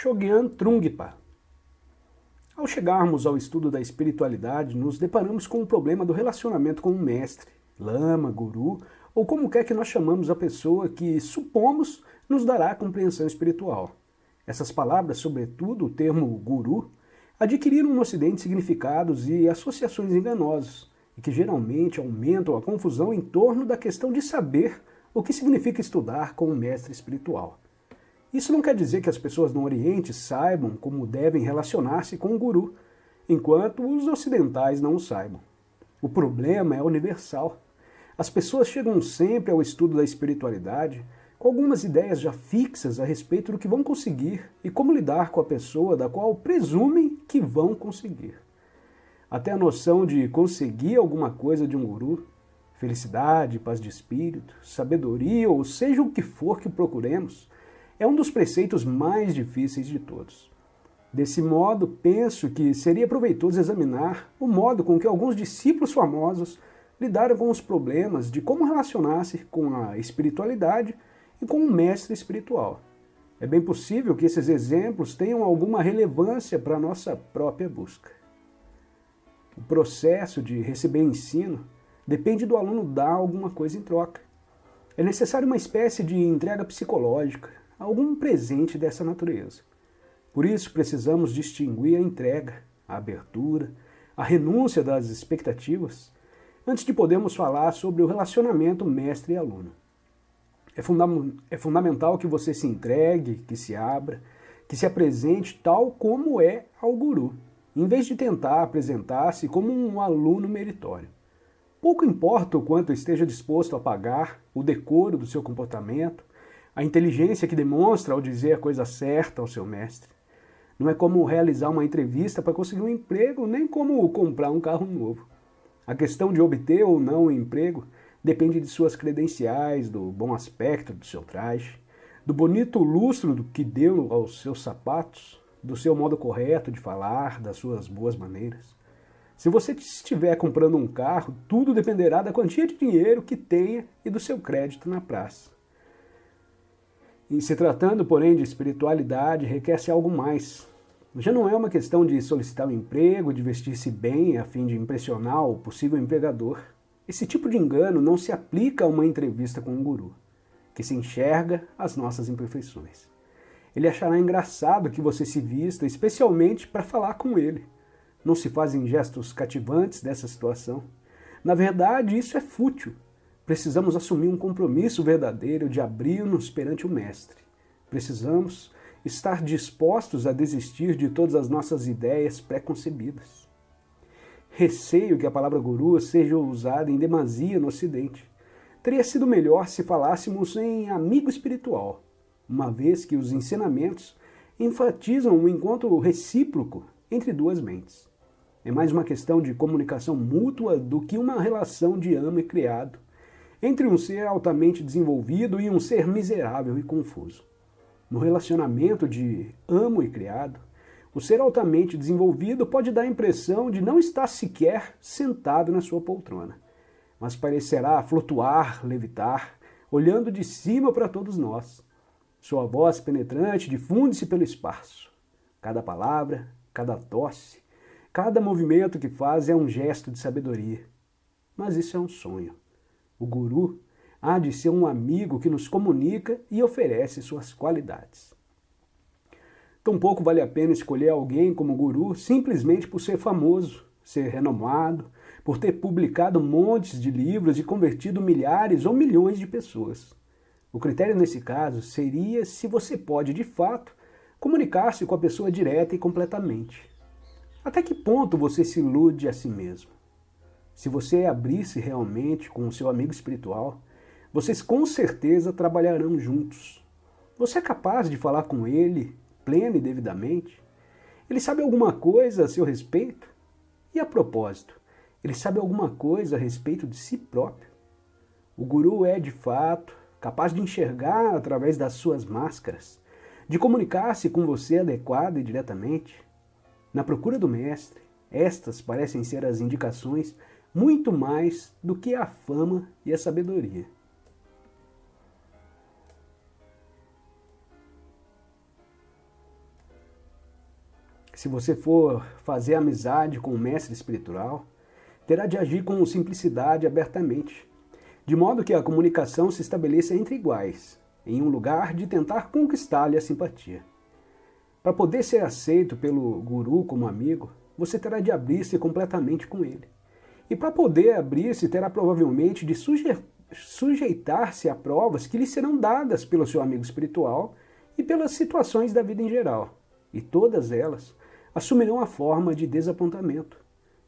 Shogyan Trungpa. Ao chegarmos ao estudo da espiritualidade, nos deparamos com o problema do relacionamento com um mestre, lama, guru, ou como quer que nós chamamos a pessoa que supomos nos dará a compreensão espiritual. Essas palavras, sobretudo o termo guru, adquiriram no Ocidente significados e associações enganosos, e que geralmente aumentam a confusão em torno da questão de saber o que significa estudar com um mestre espiritual. Isso não quer dizer que as pessoas no Oriente saibam como devem relacionar-se com o guru, enquanto os ocidentais não o saibam. O problema é universal. As pessoas chegam sempre ao estudo da espiritualidade com algumas ideias já fixas a respeito do que vão conseguir e como lidar com a pessoa da qual presumem que vão conseguir. Até a noção de conseguir alguma coisa de um guru, felicidade, paz de espírito, sabedoria ou seja o que for que procuremos, é um dos preceitos mais difíceis de todos. Desse modo, penso que seria proveitoso examinar o modo com que alguns discípulos famosos lidaram com os problemas de como relacionar-se com a espiritualidade e com um mestre espiritual. É bem possível que esses exemplos tenham alguma relevância para a nossa própria busca. O processo de receber ensino depende do aluno dar alguma coisa em troca. É necessário uma espécie de entrega psicológica, algum presente dessa natureza. Por isso precisamos distinguir a entrega, a abertura, a renúncia das expectativas, antes de podermos falar sobre o relacionamento mestre e aluno. É fundamental que você se entregue, que se abra, que se apresente tal como é ao guru, em vez de tentar apresentar-se como um aluno meritório. Pouco importa o quanto esteja disposto a pagar, o decoro do seu comportamento, a inteligência que demonstra ao dizer a coisa certa ao seu mestre. Não é como realizar uma entrevista para conseguir um emprego, nem como comprar um carro novo. A questão de obter ou não o emprego depende de suas credenciais, do bom aspecto do seu traje, do bonito lustro que deu aos seus sapatos, do seu modo correto de falar, das suas boas maneiras. Se você estiver comprando um carro, tudo dependerá da quantia de dinheiro que tenha e do seu crédito na praça. Em se tratando, porém, de espiritualidade, requer-se algo mais. Já não é uma questão de solicitar um emprego, de vestir-se bem a fim de impressionar o possível empregador. Esse tipo de engano não se aplica a uma entrevista com um guru, que se enxerga as nossas imperfeições. Ele achará engraçado que você se vista especialmente para falar com ele. Não se fazem gestos cativantes dessa situação. Na verdade, isso é fútil. Precisamos assumir um compromisso verdadeiro de abrir-nos perante o Mestre. Precisamos estar dispostos a desistir de todas as nossas ideias pré-concebidas. Receio que a palavra guru seja usada em demasia no Ocidente. Teria sido melhor se falássemos em amigo espiritual, uma vez que os ensinamentos enfatizam um encontro recíproco entre duas mentes. É mais uma questão de comunicação mútua do que uma relação de amo e criado, entre um ser altamente desenvolvido e um ser miserável e confuso. No relacionamento de amo e criado, o ser altamente desenvolvido pode dar a impressão de não estar sequer sentado na sua poltrona, mas parecerá flutuar, levitar, olhando de cima para todos nós. Sua voz penetrante difunde-se pelo espaço. Cada palavra, cada tosse, cada movimento que faz é um gesto de sabedoria. Mas isso é um sonho. O guru há de ser um amigo que nos comunica e oferece suas qualidades. Tampouco vale a pena escolher alguém como guru simplesmente por ser famoso, ser renomado, por ter publicado montes de livros e convertido milhares ou milhões de pessoas. O critério nesse caso seria se você pode, de fato, comunicar-se com a pessoa direta e completamente. Até que ponto você se ilude a si mesmo? Se você abrir-se realmente com o seu amigo espiritual, vocês com certeza trabalharão juntos. Você é capaz de falar com ele pleno e devidamente? Ele sabe alguma coisa a seu respeito? E a propósito, ele sabe alguma coisa a respeito de si próprio? O guru é, de fato, capaz de enxergar através das suas máscaras, de comunicar-se com você adequada e diretamente? Na procura do mestre, estas parecem ser as indicações muito mais do que a fama e a sabedoria. Se você for fazer amizade com um mestre espiritual, terá de agir com simplicidade e abertamente, de modo que a comunicação se estabeleça entre iguais, em um lugar de tentar conquistar-lhe a simpatia. Para poder ser aceito pelo guru como amigo, você terá de abrir-se completamente com ele. E para poder abrir-se, terá provavelmente de sujeitar-se a provas que lhe serão dadas pelo seu amigo espiritual e pelas situações da vida em geral. E todas elas assumirão a forma de desapontamento.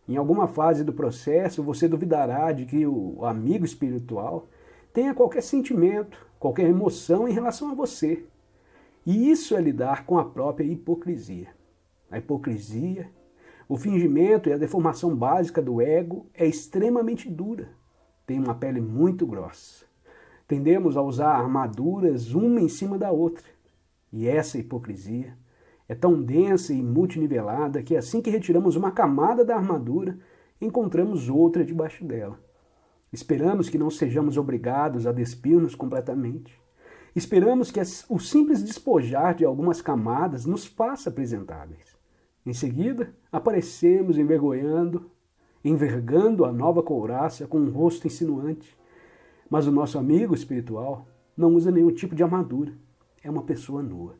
Em alguma fase do processo, você duvidará de que o amigo espiritual tenha qualquer sentimento, qualquer emoção em relação a você. E isso é lidar com a própria hipocrisia. A hipocrisia, o fingimento e a deformação básica do ego é extremamente dura. Tem uma pele muito grossa. Tendemos a usar armaduras uma em cima da outra. E essa hipocrisia é tão densa e multinivelada que assim que retiramos uma camada da armadura, encontramos outra debaixo dela. Esperamos que não sejamos obrigados a despir-nos completamente. Esperamos que o simples despojar de algumas camadas nos faça apresentáveis. Em seguida, aparecemos envergando a nova couraça com um rosto insinuante. Mas o nosso amigo espiritual não usa nenhum tipo de armadura. É uma pessoa nua.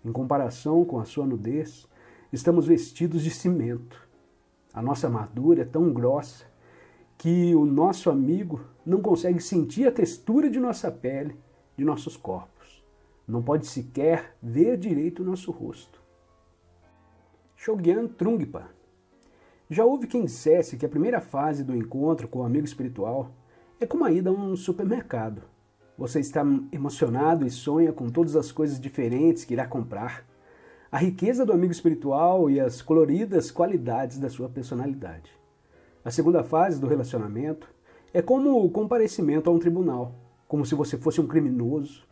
Em comparação com a sua nudez, estamos vestidos de cimento. A nossa armadura é tão grossa que o nosso amigo não consegue sentir a textura de nossa pele, de nossos corpos. Não pode sequer ver direito o nosso rosto. Shogyan Trungpa. Já houve quem dissesse que a primeira fase do encontro com o amigo espiritual é como a ida a um supermercado. Você está emocionado e sonha com todas as coisas diferentes que irá comprar, a riqueza do amigo espiritual e as coloridas qualidades da sua personalidade. A segunda fase do relacionamento é como o comparecimento a um tribunal, como se você fosse um criminoso,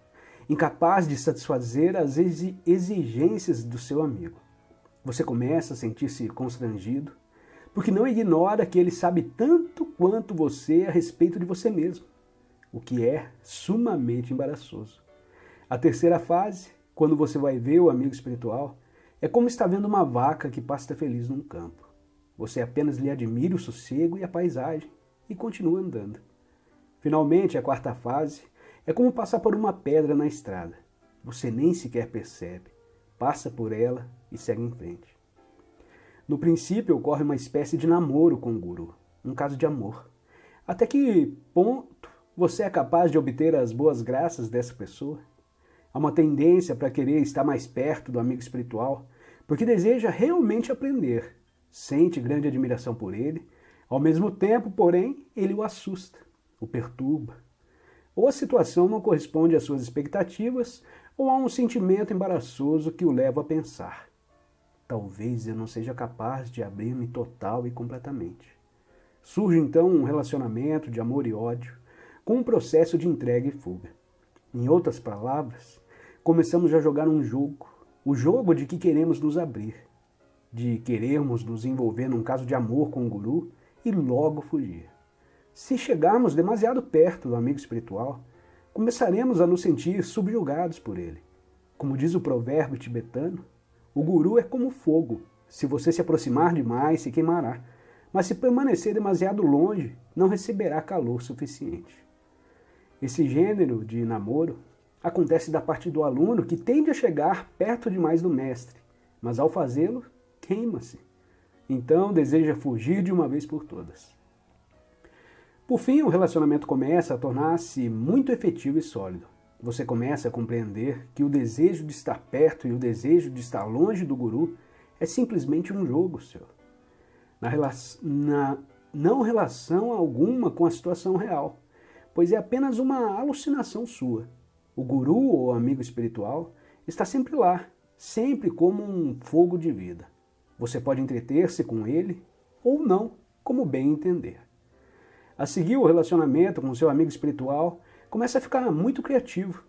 incapaz de satisfazer as exigências do seu amigo. Você começa a sentir-se constrangido, porque não ignora que ele sabe tanto quanto você a respeito de você mesmo, o que é sumamente embaraçoso. A terceira fase, quando você vai ver o amigo espiritual, é como estar vendo uma vaca que pasta feliz num campo. Você apenas lhe admira o sossego e a paisagem e continua andando. Finalmente, a quarta fase é como passar por uma pedra na estrada. Você nem sequer percebe, passa por ela e segue em frente. No princípio, ocorre uma espécie de namoro com o guru, um caso de amor. Até que ponto você é capaz de obter as boas graças dessa pessoa? Há uma tendência para querer estar mais perto do amigo espiritual, porque deseja realmente aprender, sente grande admiração por ele, ao mesmo tempo, porém, ele o assusta, o perturba. Ou a situação não corresponde às suas expectativas, ou há um sentimento embaraçoso que o leva a pensar: talvez eu não seja capaz de abrir-me total e completamente. Surge então um relacionamento de amor e ódio, com um processo de entrega e fuga. Em outras palavras, começamos a jogar um jogo, o jogo de que queremos nos abrir, de querermos nos envolver num caso de amor com o guru e logo fugir. Se chegarmos demasiado perto do amigo espiritual, começaremos a nos sentir subjugados por ele. Como diz o provérbio tibetano, o guru é como fogo. Se você se aproximar demais, se queimará. Mas se permanecer demasiado longe, não receberá calor suficiente. Esse gênero de namoro acontece da parte do aluno que tende a chegar perto demais do mestre, mas ao fazê-lo, queima-se. Então deseja fugir de uma vez por todas. Por fim, o relacionamento começa a tornar-se muito efetivo e sólido. Você começa a compreender que o desejo de estar perto e o desejo de estar longe do guru é simplesmente um jogo seu. Não relação alguma com a situação real, pois é apenas uma alucinação sua. O guru ou amigo espiritual está sempre lá, sempre como um fogo de vida. Você pode entreter-se com ele ou não, como bem entender. A seguir, o relacionamento com seu amigo espiritual começa a ficar muito criativo.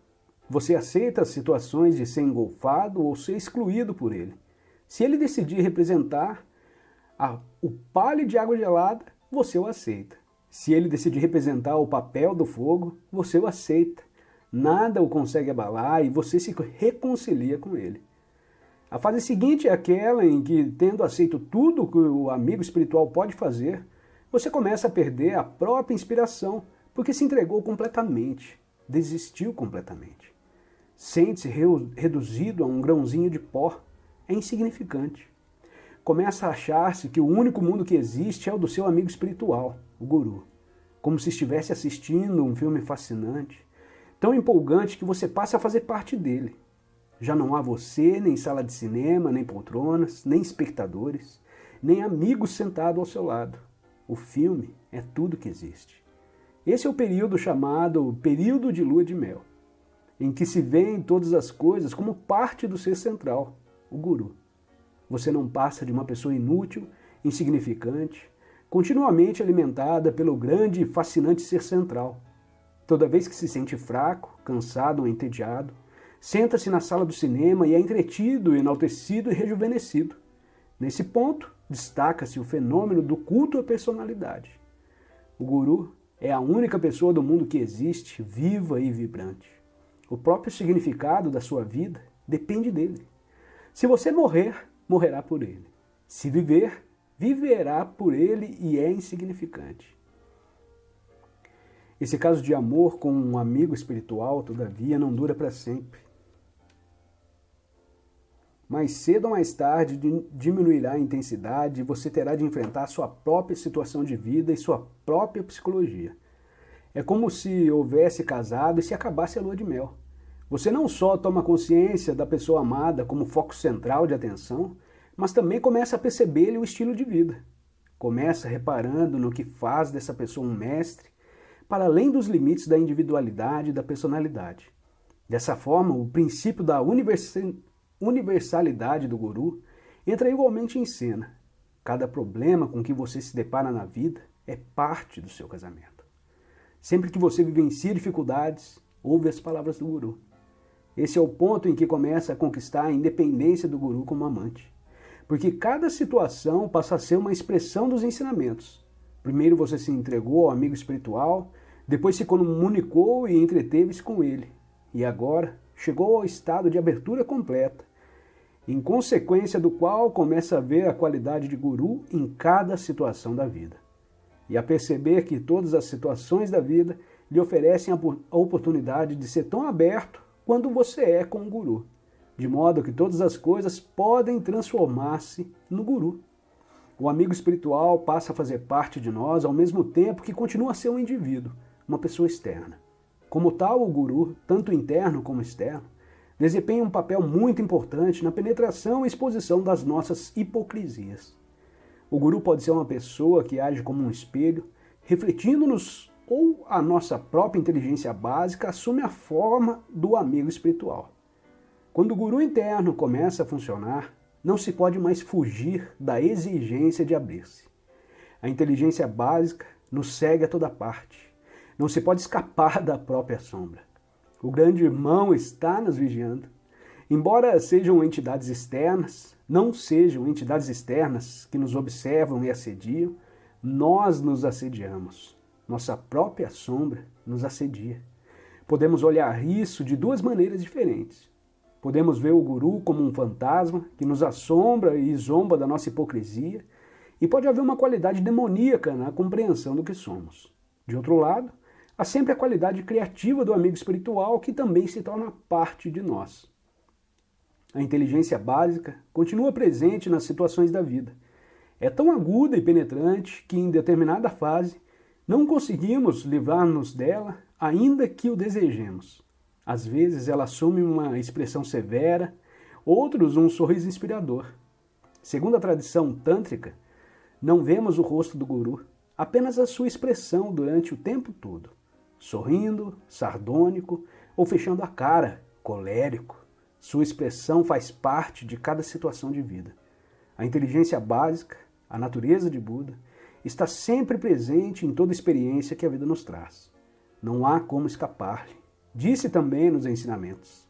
Você aceita as situações de ser engolfado ou ser excluído por ele. Se ele decidir representar o palio de água gelada, você o aceita. Se ele decidir representar o papel do fogo, você o aceita. Nada o consegue abalar e você se reconcilia com ele. A fase seguinte é aquela em que, tendo aceito tudo que o amigo espiritual pode fazer, você começa a perder a própria inspiração, porque se entregou completamente, desistiu completamente. Sente-se reduzido a um grãozinho de pó, é insignificante. Começa a achar-se que o único mundo que existe é o do seu amigo espiritual, o guru, como se estivesse assistindo um filme fascinante, tão empolgante que você passa a fazer parte dele. Já não há você, nem sala de cinema, nem poltronas, nem espectadores, nem amigos sentados ao seu lado. O filme é tudo que existe. Esse é o período chamado período de lua de mel, em que se vêem todas as coisas como parte do ser central, o guru. Você não passa de uma pessoa inútil, insignificante, continuamente alimentada pelo grande e fascinante ser central. Toda vez que se sente fraco, cansado ou entediado, senta-se na sala do cinema e é entretido, enaltecido e rejuvenescido. Nesse ponto, destaca-se o fenômeno do culto à personalidade. O guru é a única pessoa do mundo que existe, viva e vibrante. O próprio significado da sua vida depende dele. Se você morrer, morrerá por ele. Se viver, viverá por ele e é insignificante. Esse caso de amor com um amigo espiritual, todavia, não dura para sempre. Mais cedo ou mais tarde diminuirá a intensidade e você terá de enfrentar sua própria situação de vida e sua própria psicologia. É como se houvesse casado e se acabasse a lua de mel. Você não só toma consciência da pessoa amada como foco central de atenção, mas também começa a perceber-lhe o estilo de vida. Começa reparando no que faz dessa pessoa um mestre, para além dos limites da individualidade e da personalidade. Dessa forma, o princípio da universalidade do guru entra igualmente em cena. Cada problema com que você se depara na vida é parte do seu casamento. Sempre que você vivencia dificuldades, ouve as palavras do guru. Esse é o ponto em que começa a conquistar a independência do guru como amante. Porque cada situação passa a ser uma expressão dos ensinamentos. Primeiro você se entregou ao amigo espiritual, depois se comunicou e entreteve-se com ele. E agora chegou ao estado de abertura completa, em consequência do qual começa a ver a qualidade de guru em cada situação da vida. E a perceber que todas as situações da vida lhe oferecem a oportunidade de ser tão aberto quanto você é com o guru, de modo que todas as coisas podem transformar-se no guru. O amigo espiritual passa a fazer parte de nós ao mesmo tempo que continua a ser um indivíduo, uma pessoa externa. Como tal, o guru, tanto interno como externo, desempenha um papel muito importante na penetração e exposição das nossas hipocrisias. O guru pode ser uma pessoa que age como um espelho, refletindo-nos, ou a nossa própria inteligência básica assume a forma do amigo espiritual. Quando o guru interno começa a funcionar, não se pode mais fugir da exigência de abrir-se. A inteligência básica nos segue a toda parte. Não se pode escapar da própria sombra. O grande irmão está nos vigiando. Embora sejam entidades externas, não sejam entidades externas que nos observam e assediam, nós nos assediamos. Nossa própria sombra nos assedia. Podemos olhar isso de duas maneiras diferentes. Podemos ver o guru como um fantasma que nos assombra e zomba da nossa hipocrisia, e pode haver uma qualidade demoníaca na compreensão do que somos. De outro lado, há sempre a qualidade criativa do amigo espiritual que também se torna parte de nós. A inteligência básica continua presente nas situações da vida. É tão aguda e penetrante que, em determinada fase, não conseguimos livrar-nos dela, ainda que o desejemos. Às vezes ela assume uma expressão severa, outros um sorriso inspirador. Segundo a tradição tântrica, não vemos o rosto do guru, apenas a sua expressão durante o tempo todo. Sorrindo, sardônico ou fechando a cara, colérico. Sua expressão faz parte de cada situação de vida. A inteligência básica, a natureza de Buda, está sempre presente em toda experiência que a vida nos traz. Não há como escapar-lhe. Disse também nos ensinamentos: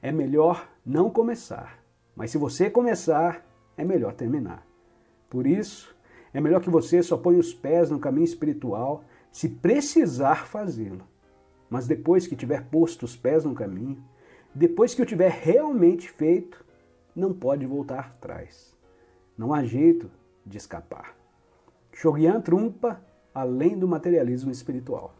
é melhor não começar, mas se você começar, é melhor terminar. Por isso, é melhor que você só ponha os pés no caminho espiritual se precisar fazê-lo. Mas depois que tiver posto os pés no caminho, depois que o tiver realmente feito, não pode voltar atrás. Não há jeito de escapar. Shogyan trumpa além do materialismo espiritual.